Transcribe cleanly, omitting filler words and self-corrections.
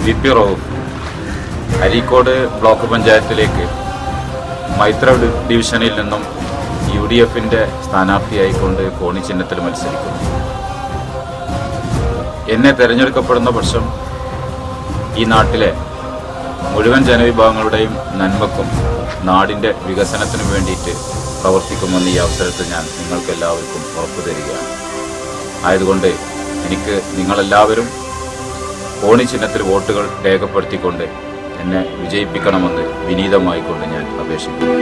VP Rauf Areekode block പഞ്ചായത്തിലേക്ക് മൈത്ര ഡിവിഷനിൽ നിന്നും UDFന്റെ സ്ഥാനാർത്ഥിയായിക്കൊണ്ട് കോണി ചിഹ്നത്തിൽ മത്സരിക്കുന്നു. എന്നെ തെരഞ്ഞെടുക്കപ്പെടുന്ന പക്ഷം ഈ നാട്ടിലെ മുഴുവൻ ജനവിഭാഗങ്ങളുടെയും നന്മക്കും നാടിൻ്റെ വികസനത്തിനും വേണ്ടിയിട്ട് പ്രവർത്തിക്കുമെന്ന് ഈ അവസരത്തിൽ ഞാൻ നിങ്ങൾക്കെല്ലാവർക്കും ഉറപ്പു തരികയാണ്. ആയതുകൊണ്ട് എനിക്ക് നിങ്ങളെല്ലാവരും കോണി ചിഹ്നത്തിൽ വോട്ടുകൾ രേഖപ്പെടുത്തിക്കൊണ്ട് എന്നെ വിജയിപ്പിക്കണമെന്ന് വിനീതമായിക്കൊണ്ട് ഞാൻ അപേക്ഷിക്കുന്നു.